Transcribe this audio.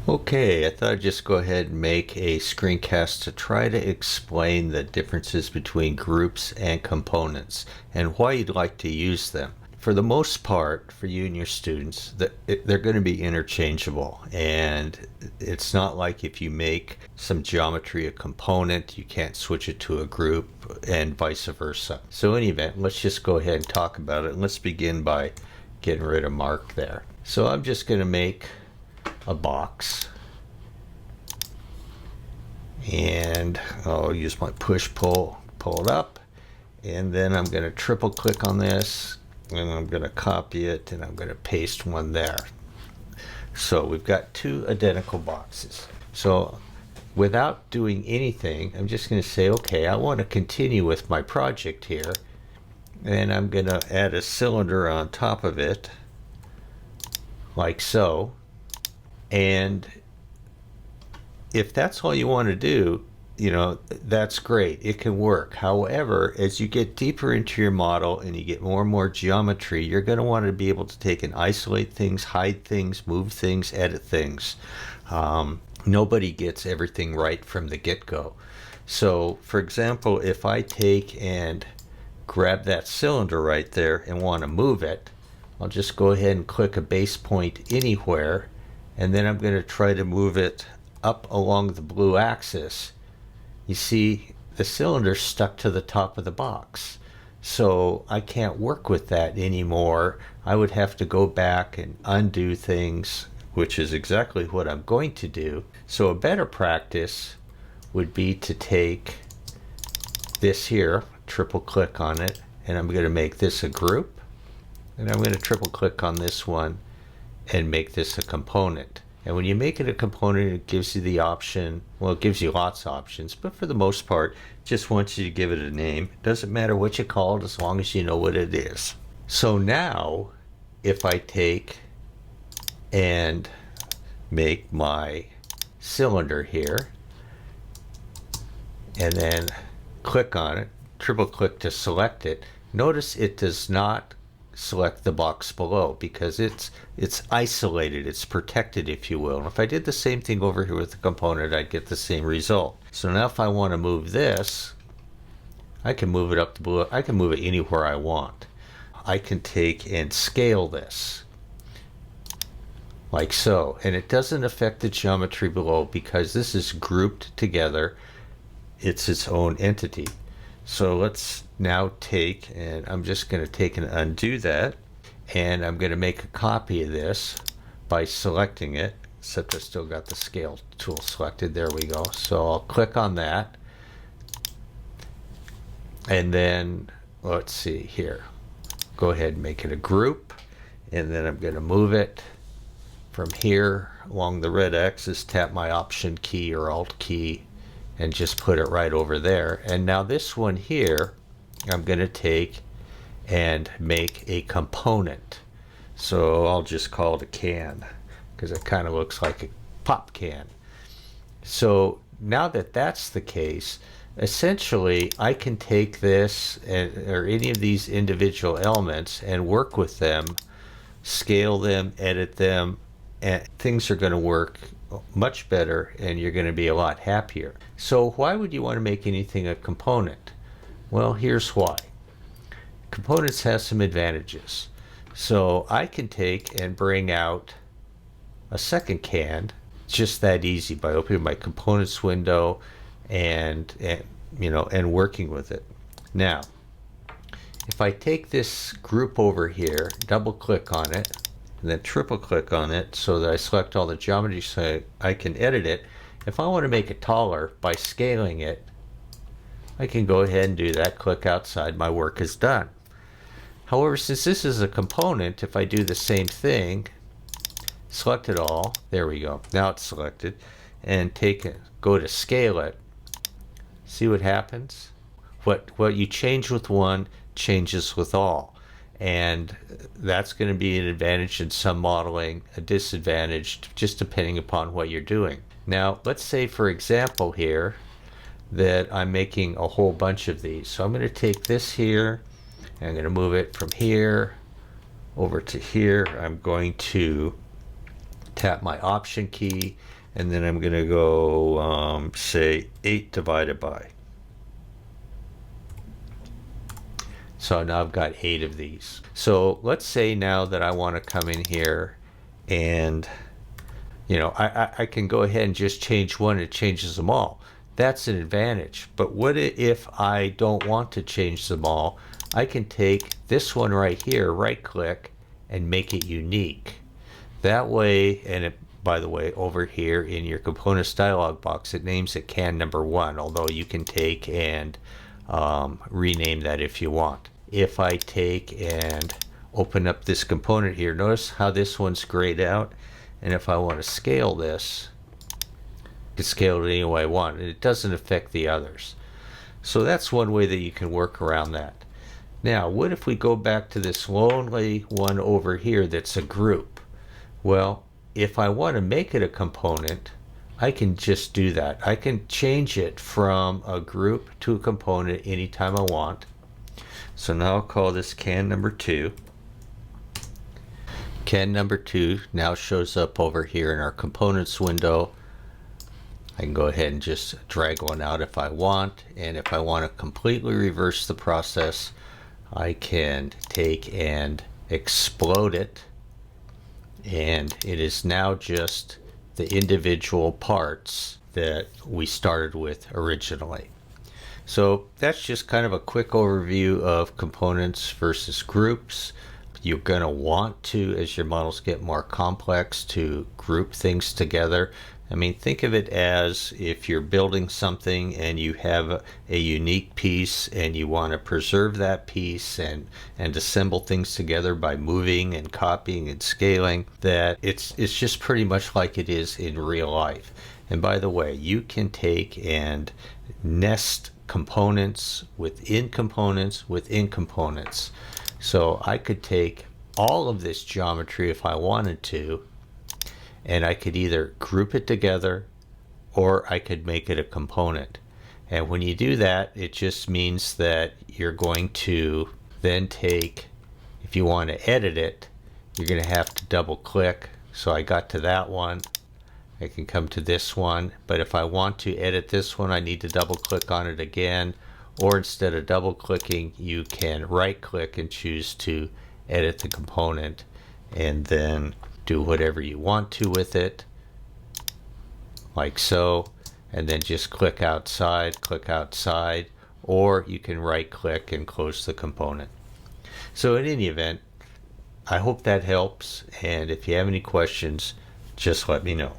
Okay, I thought I'd just go ahead and make a screencast to try to explain the differences between groups and components and why you'd like to use them. For the most part, for you and your students, they're going to be interchangeable. And it's not like if you make some geometry a component, you can't switch it to a group and vice versa. So in any event, let's just go ahead and talk about it. And let's begin by getting rid of Mark there. So I'm just going to make a box, and I'll use my push pull it up, and then I'm going to triple click on this, and I'm going to copy it, and I'm going to paste one there. So we've got two identical boxes. So without doing anything, I'm just going to say, okay, I want to continue with my project here, and I'm going to add a cylinder on top of it like so. And if that's all you want to do, that's great. It can work. However, as you get deeper into your model and you get more and more geometry, you're going to want to be able to take and isolate things, hide things, move things, edit things. Nobody gets everything right from the get-go. So, for example, if I take and grab that cylinder right there and want to move it, I'll just go ahead and click a base point anywhere, and then I'm going to try to move it up along the blue axis. You see, the cylinder's stuck to the top of the box. So I can't work with that anymore. I would have to go back and undo things, which is exactly what I'm going to do. So a better practice would be to take this here, triple click on it, and I'm going to make this a group. And I'm going to triple click on this one and make this a component. And when you make it a component, it gives you the option, well, it gives you lots of options, but for the most part, it just wants you to give it a name. It doesn't matter what you call it as long as you know what it is. So now, if I take and make my cylinder here, and then click on it, triple click to select it, notice it does not select the box below because it's isolated, it's protected, if you will. And if I did the same thing over here with the component, I'd get the same result. So now if I want to move this, I can move it up to below. I can move it anywhere I want. I can take and scale this like so, and it doesn't affect the geometry below because this is grouped together. It's its own entity. So let's now take, and I'm just going to take and undo that, and I'm going to make a copy of this by selecting it, except I still got the scale tool selected. There we go. So I'll click on that, and then let's see here. Go ahead and make it a group, and then I'm going to move it from here along the red axis, tap my Option key or Alt key, and just put it right over there. And now this one here, I'm going to take and make a component. So I'll just call it a can because it kind of looks like a pop can. So now that that's the case, essentially I can take this or any of these individual elements and work with them, scale them, edit them, and things are going to work much better and you're going to be a lot happier. So why would you want to make anything a component? Well, here's why. Components have some advantages. So I can take and bring out a second can just that easy by opening my components window and working with it. Now, if I take this group over here, double click on it, and then triple click on it so that I select all the geometry so I can edit it. If I want to make it taller by scaling it, I can go ahead and do that, click outside, my work is done. However, since this is a component, if I do the same thing, select it all, there we go, now it's selected, and go to scale it, see what happens? What you change with one changes with all. And that's going to be an advantage in some modeling, a disadvantage just depending upon what you're doing. Now, let's say, for example, here that I'm making a whole bunch of these. So I'm going to take this here, and I'm going to move it from here over to here. I'm going to tap my option key, and then I'm going to go say 8 divided by. So now I've got 8 of these. So let's say now that I want to come in here and, you know, I can go ahead and just change one. It changes them all. That's an advantage. But what if I don't want to change them all? I can take this one right here, right click, and make it unique. That way, and it, by the way, over here in your components dialog box, it names it can number 1, although you can take and rename that if you want. If I take and open up this component here, notice how this one's grayed out, and if I want to scale this, I can scale it any way I want, and it doesn't affect the others. So that's one way that you can work around that. Now, what if we go back to this lonely one over here that's a group? Well, if I want to make it a component, I can just do that. I can change it from a group to a component anytime I want. So now I'll call this can number 2. Can number 2 now shows up over here in our components window. I can go ahead and just drag one out if I want, and if I want to completely reverse the process, I can take and explode it, and it is now just the individual parts that we started with originally. So that's just kind of a quick overview of components versus groups. You're going to want to, as your models get more complex, to group things together. I mean, think of it as if you're building something and you have a unique piece and you want to preserve that piece and assemble things together by moving and copying and scaling, that it's just pretty much like it is in real life. And by the way, you can take and nest components within components within components. So I could take all of this geometry if I wanted to, and I could either group it together or I could make it a component. And when you do that, it just means that you're going to then take, if you want to edit it, you're going to have to double click. So I got to that one. I can come to this one, but if I want to edit this one, I need to double click on it again, or instead of double clicking, you can right click and choose to edit the component and then do whatever you want to with it, like so, and then just click outside, or you can right click and close the component. So in any event, I hope that helps, and if you have any questions, just let me know.